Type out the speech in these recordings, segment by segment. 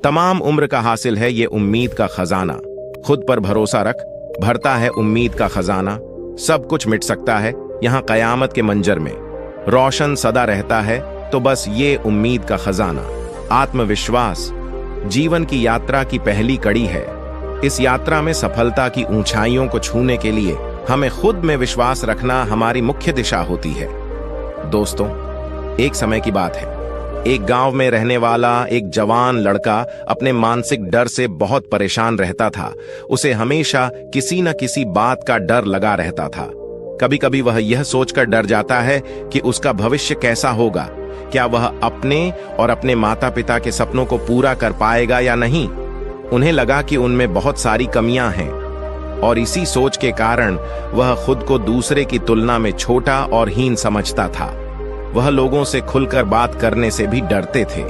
तमाम उम्र का हासिल है ये उम्मीद का खजाना। खुद पर भरोसा रख, भरता है उम्मीद का खजाना। सब कुछ मिट सकता है यहाँ कयामत के मंजर में, रोशन सदा रहता है तो बस ये उम्मीद का खजाना। आत्मविश्वास जीवन की यात्रा की पहली कड़ी है। इस यात्रा में सफलता की ऊंचाइयों को छूने के लिए हमें खुद में विश्वास रखना हमारी मुख्य दिशा होती है। दोस्तों, एक समय की बात है। एक गांव में रहने वाला एक जवान लड़का अपने मानसिक डर से बहुत परेशान रहता था। उसे हमेशा किसी न किसी बात का डर लगा रहता था। कभी कभी वह यह सोचकर डर जाता है कि उसका भविष्य कैसा होगा, क्या वह अपने और अपने माता पिता के सपनों को पूरा कर पाएगा या नहीं। उन्हें लगा कि उनमें बहुत सारी कमियां हैं और इसी सोच के कारण वह खुद को दूसरे की तुलना में छोटा और हीन समझता था। वह लोगों से खुलकर बात करने से भी डरते थे।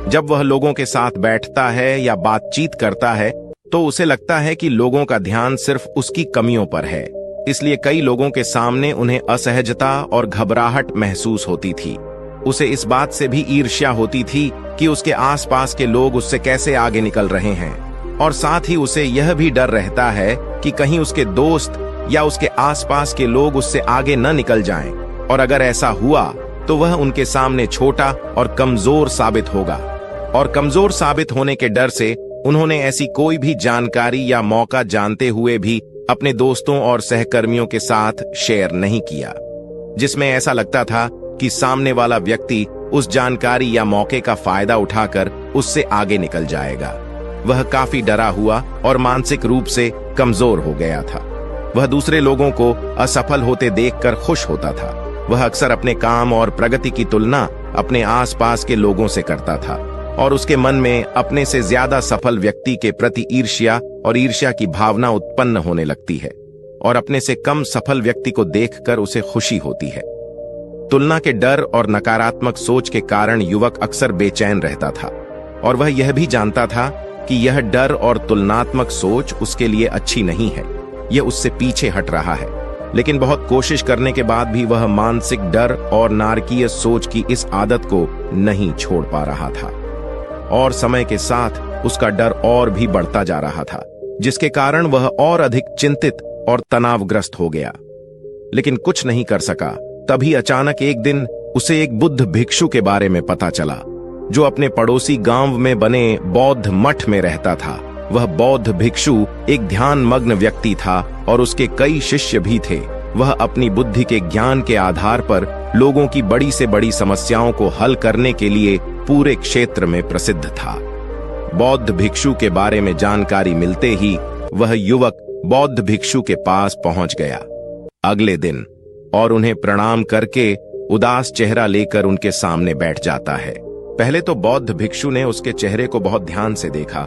जब वह लोगों के साथ बैठता है या बातचीत करता है तो उसे लगता है कि लोगों का ध्यान सिर्फ उसकी कमियों पर है। इसलिए कई लोगों के सामने उन्हें असहजता और घबराहट महसूस होती थी। उसे इस बात से भी ईर्ष्या होती थी कि उसके आसपास के लोग उससे कैसे आगे निकल रहे हैं, और साथ ही उसे यह भी डर रहता है कि कहीं उसके दोस्त या उसके आसपास के लोग उससे आगे न निकल जाएं, और अगर ऐसा हुआ तो वह उनके सामने छोटा और कमजोर साबित होगा। और कमजोर साबित होने के डर से उन्होंने ऐसी कोई भी जानकारी या मौका जानते हुए भी अपने दोस्तों और सहकर्मियों के साथ शेयर नहीं किया, जिसमें ऐसा लगता था कि सामने वाला व्यक्ति उस जानकारी या मौके का फायदा उठाकर उससे आगे निकल जाएगा। वह काफी डरा हुआ और मानसिक रूप से कमजोर हो गया था। वह दूसरे लोगों को असफल होते देखकर खुश होता था। वह अक्सर अपने काम और प्रगति की तुलना अपने आसपास के लोगों से करता था और उसके मन में अपने से ज्यादा सफल व्यक्ति के प्रति ईर्ष्या की भावना उत्पन्न होने लगती है, और अपने से कम सफल व्यक्ति को देखकर उसे खुशी होती है। तुलना के डर और नकारात्मक सोच के कारण युवक अक्सर बेचैन रहता था, और वह यह भी जानता था कि यह डर और तुलनात्मक सोच उसके लिए अच्छी नहीं है। यह उससे पीछे हट रहा है, लेकिन बहुत कोशिश करने के बाद भी वह मानसिक डर और नारकीय सोच की इस आदत को नहीं छोड़ पा रहा था। और समय के साथ उसका डर और भी बढ़ता जा रहा था, जिसके कारण वह और अधिक चिंतित और तनावग्रस्त हो गया, लेकिन कुछ नहीं कर सका। तभी अचानक एक दिन उसे एक बुद्ध भिक्षु के बारे में पता चला, जो अपने पड़ोसी गांव में बने बौद्ध मठ में रहता था। वह बौद्ध भिक्षु एक ध्यान मग्न व्यक्ति था और उसके कई शिष्य भी थे। वह अपनी बुद्धि के ज्ञान के आधार पर लोगों की बड़ी से बड़ी समस्याओं को हल करने के लिए पूरे क्षेत्र में प्रसिद्ध था। बौद्ध भिक्षु के बारे में जानकारी मिलते ही वह युवक बौद्ध भिक्षु के पास पहुंच गया अगले दिन, और उन्हें प्रणाम करके उदास चेहरा लेकर उनके सामने बैठ जाता है। पहले तो बौद्ध भिक्षु ने उसके चेहरे को बहुत ध्यान से देखा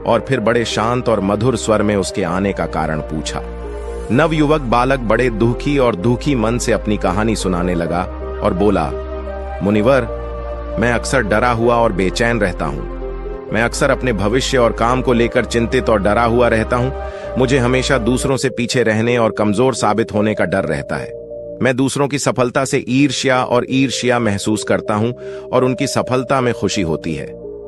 और फिर बड़े शांत और मधुर स्वर में उसके आने का कारण पूछा। नवयुवक बालक बड़े दुखी मन से अपनी कहानी सुनाने लगा और बोला, मुनिवर, मैं अक्सर डरा हुआ और बेचैन रहता हूँ। मैं अक्सर अपने भविष्य और काम को लेकर चिंतित और डरा हुआ रहता हूँ। मुझे हमेशा दूसरों से पीछे रहने और कमजोर साबित होने का डर रहता है। मैं दूसरों की सफलता से ईर्ष्या महसूस करता हूं और उनकी सफलता में खुशी होती है।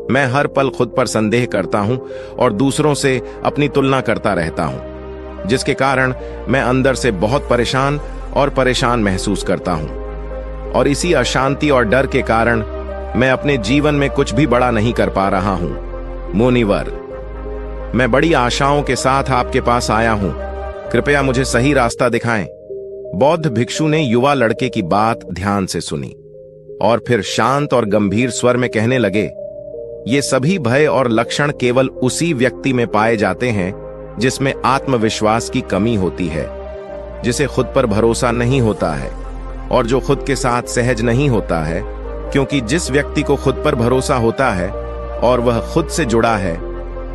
मैं हर पल खुद पर संदेह करता हूं और दूसरों से अपनी तुलना करता रहता हूं, जिसके कारण मैं अंदर से बहुत परेशान महसूस करता हूं। और इसी अशांति और डर के कारण मैं अपने जीवन में कुछ भी बड़ा नहीं कर पा रहा हूं। मुनिवर, मैं बड़ी आशाओं के साथ आपके पास आया हूं। कृपया मुझे सही रास्ता दिखाएं। बौद्ध भिक्षु ने युवा लड़के की बात ध्यान से सुनी और फिर शांत और गंभीर स्वर में कहने लगे, ये सभी भय और लक्षण केवल उसी व्यक्ति में पाए जाते हैं जिसमें आत्मविश्वास की कमी होती है, जिसे खुद पर भरोसा नहीं होता है और जो खुद के साथ सहज नहीं होता है। क्योंकि जिस व्यक्ति को खुद पर भरोसा होता है और वह खुद से जुड़ा है,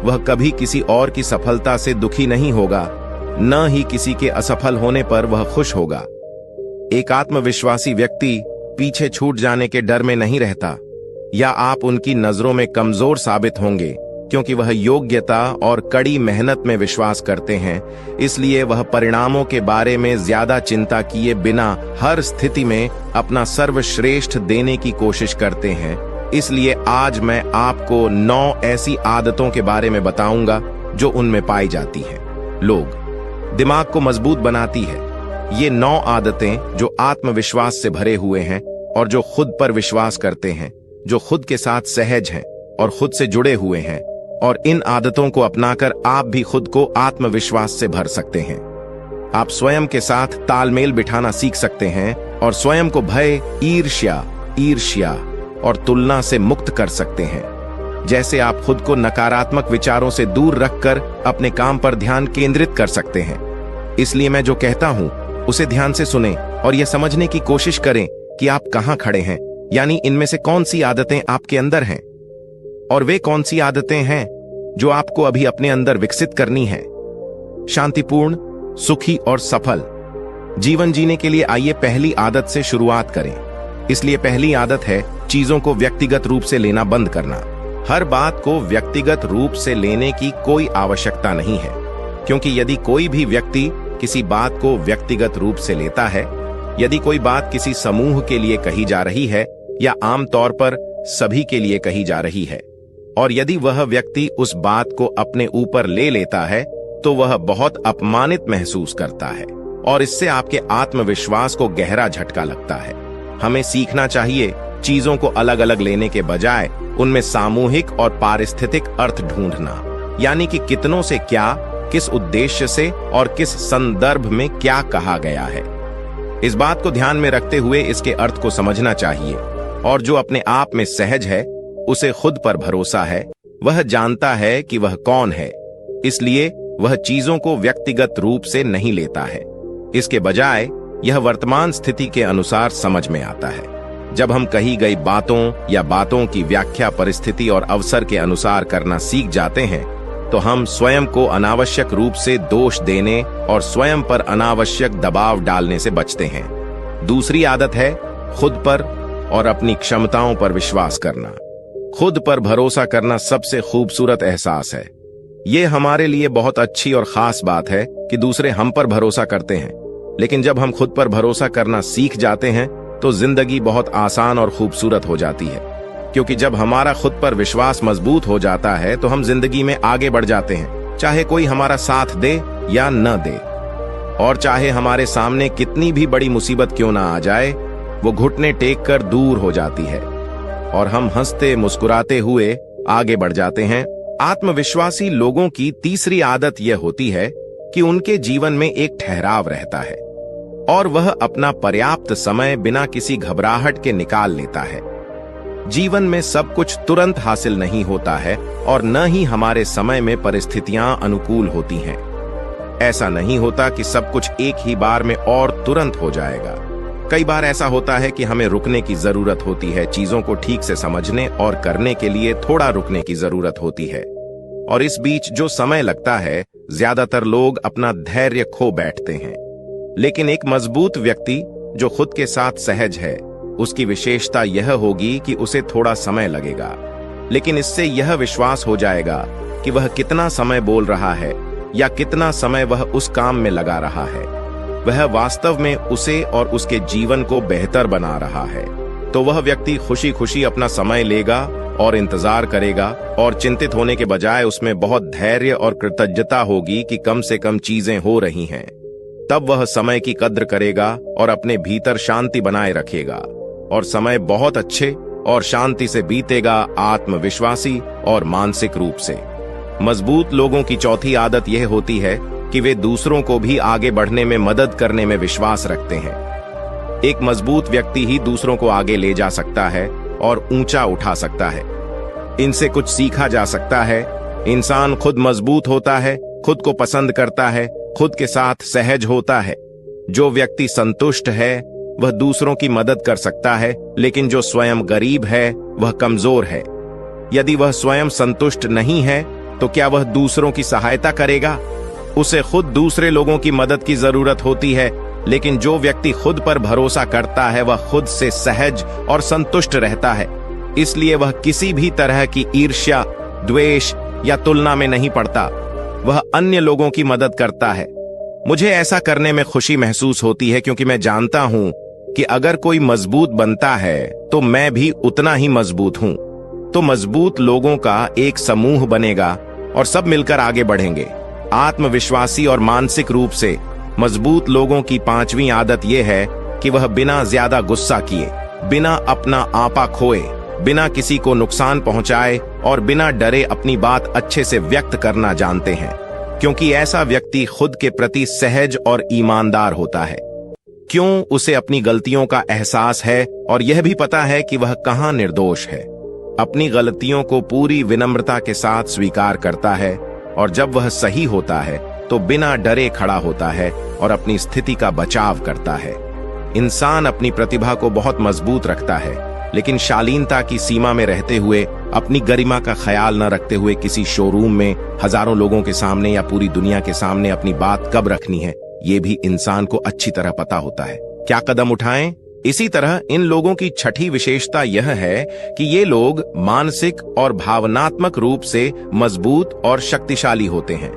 वह कभी किसी और की सफलता से दुखी नहीं होगा, न ही किसी के असफल होने पर वह खुश होगा। एक आत्मविश्वासी व्यक्ति पीछे छूट जाने के डर में नहीं रहता, या आप उनकी नजरों में कमजोर साबित होंगे, क्योंकि वह योग्यता और कड़ी मेहनत में विश्वास करते हैं। इसलिए वह परिणामों के बारे में ज्यादा चिंता किए बिना हर स्थिति में अपना सर्वश्रेष्ठ देने की कोशिश करते हैं। इसलिए आज मैं आपको 9 ऐसी आदतों के बारे में बताऊंगा जो उनमें पाई जाती हैं। लोग दिमाग को मजबूत बनाती है। ये 9 आदतें जो आत्मविश्वास से भरे हुए हैं और जो खुद पर विश्वास करते हैं, जो खुद के साथ सहज हैं और खुद से जुड़े हुए हैं, और इन आदतों को अपनाकर आप भी खुद को आत्मविश्वास से भर सकते हैं। आप स्वयं के साथ तालमेल बिठाना सीख सकते हैं और स्वयं को भय, ईर्ष्या और तुलना से मुक्त कर सकते हैं। जैसे आप खुद को नकारात्मक विचारों से दूर रखकर अपने काम पर ध्यान केंद्रित कर सकते हैं। इसलिए मैं जो कहता हूं उसे ध्यान से सुनें और यह समझने की कोशिश करें कि आप कहां खड़े हैं, यानी इनमें से कौन सी आदतें आपके अंदर हैं और वे कौन सी आदतें हैं जो आपको अभी अपने अंदर विकसित करनी है। शांतिपूर्ण, सुखी और सफल जीवन जीने के लिए आइए पहली आदत से शुरुआत करें। इसलिए पहली आदत है चीजों को व्यक्तिगत रूप से लेना बंद करना। हर बात को व्यक्तिगत रूप से लेने की कोई आवश्यकता नहीं है, क्योंकि यदि कोई भी व्यक्ति किसी बात को व्यक्तिगत रूप से लेता है, यदि कोई बात किसी समूह के लिए कही जा रही है या आमतौर पर सभी के लिए कही जा रही है, और यदि वह व्यक्ति उस बात को अपने ऊपर ले लेता है, तो वह बहुत अपमानित महसूस करता है और इससे आपके आत्मविश्वास को गहरा झटका लगता है। हमें सीखना चाहिए चीजों को अलग अलग लेने के बजाय उनमें सामूहिक और पारिस्थितिक अर्थ ढूंढना, यानी कि कितनों से क्या, किस उद्देश्य से और किस संदर्भ में क्या कहा गया है। इस बात को ध्यान में रखते हुए इसके अर्थ को समझना चाहिए, और जो अपने आप में सहज है, उसे खुद पर भरोसा है, वह जानता है कि वह कौन है, इसलिए वह चीजों को व्यक्तिगत रूप से नहीं लेता है। इसके बजाय यह वर्तमान स्थिति के अनुसार समझ में आता है। जब हम कही गई बातों या बातों की व्याख्या परिस्थिति और अवसर के अनुसार करना सीख जाते हैं, तो हम स्वयं को अनावश्यक रूप से दोष देने और स्वयं पर अनावश्यक दबाव डालने से बचते हैं। दूसरी आदत है खुद पर और अपनी क्षमताओं पर विश्वास करना। खुद पर भरोसा करना सबसे खूबसूरत एहसास है। ये हमारे लिए बहुत अच्छी और खास बात है कि दूसरे हम पर भरोसा करते हैं, लेकिन जब हम खुद पर भरोसा करना सीख जाते हैं तो जिंदगी बहुत आसान और खूबसूरत हो जाती है, क्योंकि जब हमारा खुद पर विश्वास मजबूत हो जाता है तो हम जिंदगी में आगे बढ़ जाते हैं, चाहे कोई हमारा साथ दे या न दे, और चाहे हमारे सामने कितनी भी बड़ी मुसीबत क्यों ना आ जाए, वो घुटने टेक कर दूर हो जाती है और हम हंसते मुस्कुराते हुए आगे बढ़ जाते हैं। आत्मविश्वासी लोगों की तीसरी आदत यह होती है कि उनके जीवन में एक ठहराव रहता है और वह अपना पर्याप्त समय बिना किसी घबराहट के निकाल लेता है। जीवन में सब कुछ तुरंत हासिल नहीं होता है और न ही हमारे समय में परिस्थितियां अनुकूल होती हैं। ऐसा नहीं होता कि सब कुछ एक ही बार में और तुरंत हो जाएगा। कई बार ऐसा होता है कि हमें रुकने की जरूरत होती है, चीजों को ठीक से समझने और करने के लिए थोड़ा रुकने की जरूरत होती है, और इस बीच जो समय लगता है, ज्यादातर लोग अपना धैर्य खो बैठते हैं। लेकिन एक मजबूत व्यक्ति जो खुद के साथ सहज है, उसकी विशेषता यह होगी कि उसे थोड़ा समय लगेगा, लेकिन इससे यह विश्वास हो जाएगा कि वह कितना समय बोल रहा है या कितना समय वह उस काम में लगा रहा है, वह वास्तव में उसे और उसके जीवन को बेहतर बना रहा है। तो वह व्यक्ति खुशी खुशी अपना समय लेगा और इंतजार करेगा, और चिंतित होने के बजाय उसमें बहुत धैर्य और कृतज्ञता होगी कि कम से कम चीजें हो रही हैं। तब वह समय की कद्र करेगा और अपने भीतर शांति बनाए रखेगा, और समय बहुत अच्छे और शांति से बीतेगा, आत्मविश्वासी और मानसिक रूप से। मजबूत लोगों की चौथी आदत यह होती है कि वे दूसरों को भी आगे बढ़ने में मदद करने में विश्वास रखते हैं। एक मजबूत व्यक्ति ही दूसरों को आगे ले जा सकता है और ऊंचा उठा सकता है। इनसे कुछ सीखा जा सकता है। इंसान खुद मजबूत होता है, खुद को पसंद करता है, खुद के साथ सहज होता है। जो व्यक्ति संतुष्ट है वह दूसरों की मदद कर सकता है, लेकिन जो स्वयं गरीब है वह कमजोर है। यदि वह स्वयं संतुष्ट नहीं है तो क्या वह दूसरों की सहायता करेगा? उसे खुद दूसरे लोगों की मदद की जरूरत होती है, लेकिन जो व्यक्ति खुद पर भरोसा करता है वह खुद से सहज और संतुष्ट रहता है। इसलिए वह किसी भी तरह की ईर्ष्या, द्वेष या तुलना में नहीं पड़ता। वह अन्य लोगों की मदद करता है। मुझे ऐसा करने में खुशी महसूस होती है, क्योंकि मैं जानता हूं कि अगर कोई मजबूत बनता है तो मैं भी उतना ही मजबूत हूं। तो मजबूत लोगों का एक समूह बनेगा और सब मिलकर आगे बढ़ेंगे। आत्मविश्वासी और मानसिक रूप से मजबूत लोगों की पांचवी आदत यह है कि वह बिना ज्यादा गुस्सा किए, बिना अपना आपा खोए, बिना किसी को नुकसान पहुंचाए और बिना डरे अपनी बात अच्छे से व्यक्त करना जानते हैं, क्योंकि ऐसा व्यक्ति खुद के प्रति सहज और ईमानदार होता है। क्यों? उसे अपनी गलतियों का एहसास है और यह भी पता है कि वह कहां निर्दोष है। अपनी गलतियों को पूरी विनम्रता के साथ स्वीकार करता है और जब वह सही होता है तो बिना डरे खड़ा होता है और अपनी स्थिति का बचाव करता है। इंसान अपनी प्रतिभा को बहुत मजबूत रखता है, लेकिन शालीनता की सीमा में रहते हुए, अपनी गरिमा का ख्याल न रखते हुए किसी शोरूम में हजारों लोगों के सामने या पूरी दुनिया के सामने अपनी बात कब रखनी है, ये भी इंसान को अच्छी तरह पता होता है। क्या कदम उठाएं? इसी तरह इन लोगों की छठी विशेषता यह है कि ये लोग मानसिक और भावनात्मक रूप से मजबूत और शक्तिशाली होते हैं।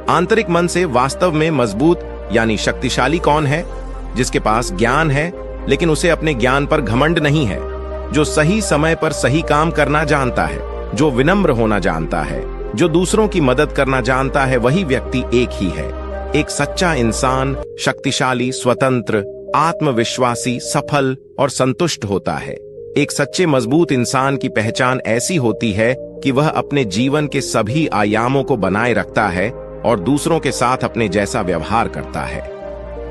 आंतरिक मन से वास्तव में मजबूत यानी शक्तिशाली कौन है? जिसके पास ज्ञान है लेकिन उसे अपने ज्ञान पर घमंड नहीं है, जो सही समय पर सही काम करना जानता है, जो विनम्र होना जानता है, जो दूसरों की मदद करना जानता है, वही व्यक्ति एक ही है। एक सच्चा इंसान शक्तिशाली, स्वतंत्र, आत्मविश्वासी, सफल और संतुष्ट होता है। एक सच्चे मजबूत इंसान की पहचान ऐसी होती है कि वह अपने जीवन के सभी आयामों को बनाए रखता है और दूसरों के साथ अपने जैसा व्यवहार करता है।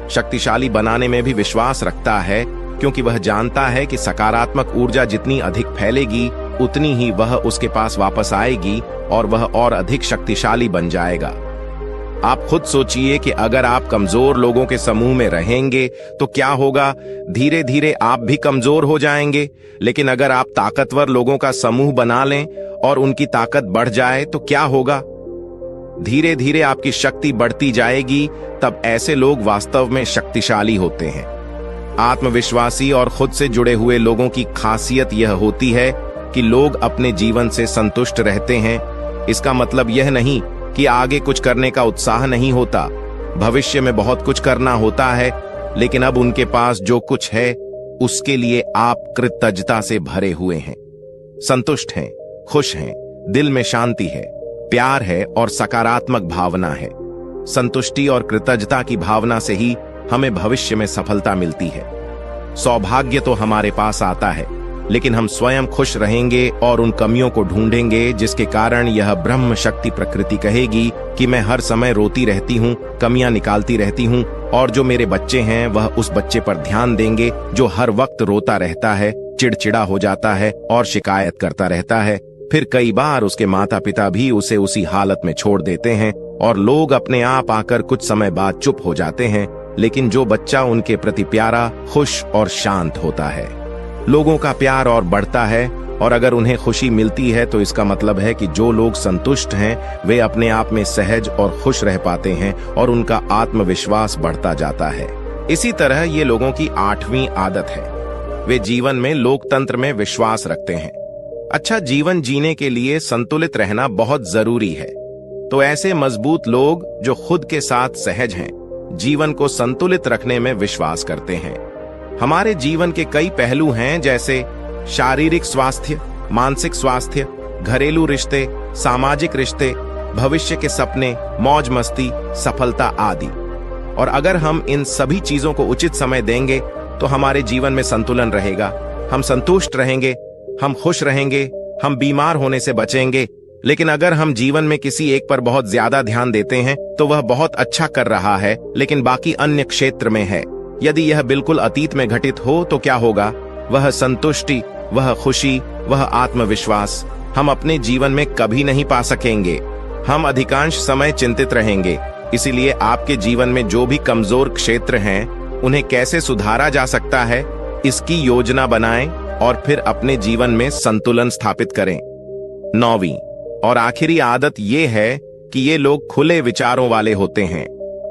शक्तिशाली बनाने में भी विश्वास रखता है, क्योंकि वह जानता है कि सकारात्मक ऊर्जा जितनी अधिक फैलेगी उतनी ही वह उसके पास वापस आएगी और वह और अधिक शक्तिशाली बन जाएगा। आप खुद सोचिए कि अगर आप कमजोर लोगों के समूह में रहेंगे तो क्या होगा? धीरे धीरे आप भी कमजोर हो जाएंगे। लेकिन अगर आप ताकतवर लोगों का समूह बना लें और उनकी ताकत बढ़ जाए तो क्या होगा? धीरे धीरे आपकी शक्ति बढ़ती जाएगी। तब ऐसे लोग वास्तव में शक्तिशाली होते हैं। आत्मविश्वासी और खुद से जुड़े हुए लोगों की खासियत यह होती है कि लोग अपने जीवन से संतुष्ट रहते हैं। इसका मतलब यह नहीं कि आगे कुछ करने का उत्साह नहीं होता। भविष्य में बहुत कुछ करना होता है, लेकिन अब उनके पास जो कुछ है उसके लिए आप कृतज्ञता से भरे हुए हैं, संतुष्ट हैं, खुश हैं, दिल में शांति है, प्यार है और सकारात्मक भावना है। संतुष्टि और कृतज्ञता की भावना से ही हमें भविष्य में सफलता मिलती है। सौभाग्य तो हमारे पास आता है, लेकिन हम स्वयं खुश रहेंगे और उन कमियों को ढूंढेंगे जिसके कारण यह ब्रह्म शक्ति प्रकृति कहेगी कि मैं हर समय रोती रहती हूँ, कमियां निकालती रहती हूँ, और जो मेरे बच्चे हैं वह उस बच्चे पर ध्यान देंगे जो हर वक्त रोता रहता है, चिड़चिड़ा हो जाता है और शिकायत करता रहता है। फिर कई बार उसके माता पिता भी उसे उसी हालत में छोड़ देते हैं और लोग अपने आप आकर कुछ समय बाद चुप हो जाते हैं। लेकिन जो बच्चा उनके प्रति प्यारा, खुश और शांत होता है, लोगों का प्यार और बढ़ता है। और अगर उन्हें खुशी मिलती है तो इसका मतलब है कि जो लोग संतुष्ट हैं वे अपने आप में सहज और खुश रह पाते हैं और उनका आत्मविश्वास बढ़ता जाता है। इसी तरह ये लोगों की आठवीं आदत है, वे जीवन में लोकतंत्र में विश्वास रखते हैं। अच्छा जीवन जीने के लिए संतुलित रहना बहुत जरूरी है। तो ऐसे मजबूत लोग जो खुद के साथ सहज हैं, जीवन को संतुलित रखने में विश्वास करते हैं। हमारे जीवन के कई पहलू हैं, जैसे शारीरिक स्वास्थ्य, मानसिक स्वास्थ्य, घरेलू रिश्ते, सामाजिक रिश्ते, भविष्य के सपने, मौज मस्ती, सफलता आदि। और अगर हम इन सभी चीजों को उचित समय देंगे तो हमारे जीवन में संतुलन रहेगा। हम संतुष्ट रहेंगे, हम खुश रहेंगे, हम बीमार होने से बचेंगे। लेकिन अगर हम जीवन में किसी एक पर बहुत ज्यादा ध्यान देते हैं तो वह बहुत अच्छा कर रहा है लेकिन बाकी अन्य क्षेत्र में है। यदि यह बिल्कुल अतीत में घटित हो तो क्या होगा? वह संतुष्टि, वह खुशी, वह आत्मविश्वास हम अपने जीवन में कभी नहीं पा सकेंगे। हम अधिकांश समय चिंतित रहेंगे। इसीलिए आपके जीवन में जो भी कमजोर क्षेत्र हैं उन्हें कैसे सुधारा जा सकता है, इसकी योजना बनाएं और फिर अपने जीवन में संतुलन स्थापित करें। 9वीं और आखिरी आदत ये है कि ये लोग खुले विचारों वाले होते हैं।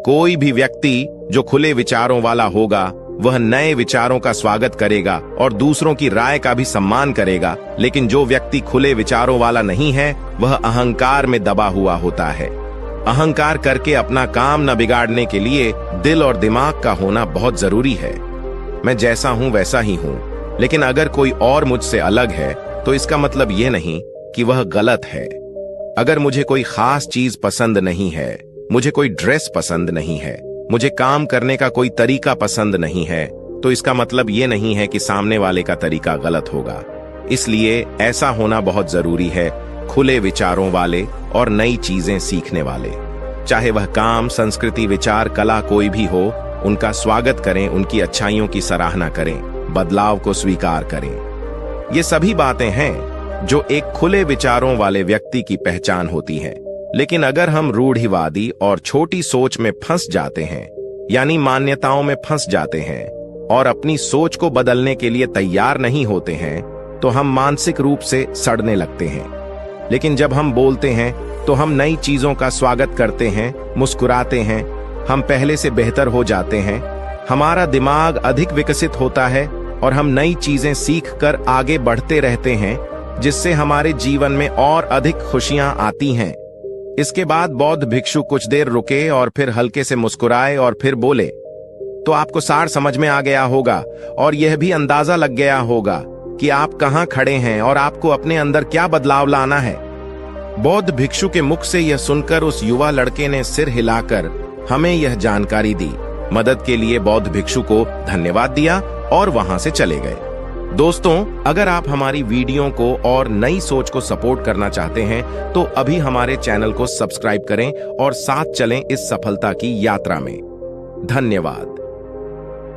कोई भी व्यक्ति जो खुले विचारों वाला होगा वह नए विचारों का स्वागत करेगा और दूसरों की राय का भी सम्मान करेगा। लेकिन जो व्यक्ति खुले विचारों वाला नहीं है वह अहंकार में दबा हुआ होता है। अहंकार करके अपना काम न बिगाड़ने के लिए दिल और दिमाग का होना बहुत जरूरी है। मैं जैसा हूं वैसा ही हूं, लेकिन अगर कोई और मुझसे अलग है तो इसका मतलब ये नहीं कि वह गलत है। अगर मुझे कोई खास चीज पसंद नहीं है, मुझे कोई ड्रेस पसंद नहीं है, मुझे काम करने का कोई तरीका पसंद नहीं है, तो इसका मतलब ये नहीं है कि सामने वाले का तरीका गलत होगा। इसलिए ऐसा होना बहुत जरूरी है, खुले विचारों वाले और नई चीजें सीखने वाले। चाहे वह काम, संस्कृति, विचार, कला कोई भी हो, उनका स्वागत करें, उनकी अच्छाइयों की सराहना करें, बदलाव को स्वीकार करें। ये सभी बातें हैं जो एक खुले विचारों वाले व्यक्ति की पहचान होती हैं। लेकिन अगर हम रूढ़िवादी और छोटी सोच में फंस जाते हैं, यानी मान्यताओं में फंस जाते हैं और अपनी सोच को बदलने के लिए तैयार नहीं होते हैं, तो हम मानसिक रूप से सड़ने लगते हैं। लेकिन जब हम बोलते हैं तो हम नई चीजों का स्वागत करते हैं, मुस्कुराते हैं, हम पहले से बेहतर हो जाते हैं, हमारा दिमाग अधिक विकसित होता है और हम नई चीजें सीख कर आगे बढ़ते रहते हैं, जिससे हमारे जीवन में और अधिक खुशियां आती हैं। इसके बाद बौद्ध भिक्षु कुछ देर रुके और फिर हल्के से मुस्कुराए और फिर बोले, तो आपको सार समझ में आ गया होगा और यह भी अंदाजा लग गया होगा कि आप कहां खड़े हैं और आपको अपने अंदर क्या बदलाव लाना है। बौद्ध भिक्षु के मुख से यह सुनकर उस युवा लड़के ने सिर हिलाकर हमें यह जानकारी दी। मदद के लिए बौद्ध भिक्षु को धन्यवाद दिया और वहां से चले गए। दोस्तों, अगर आप हमारी वीडियो को और नई सोच को सपोर्ट करना चाहते हैं तो अभी हमारे चैनल को सब्सक्राइब करें और साथ चलें इस सफलता की यात्रा में। धन्यवाद।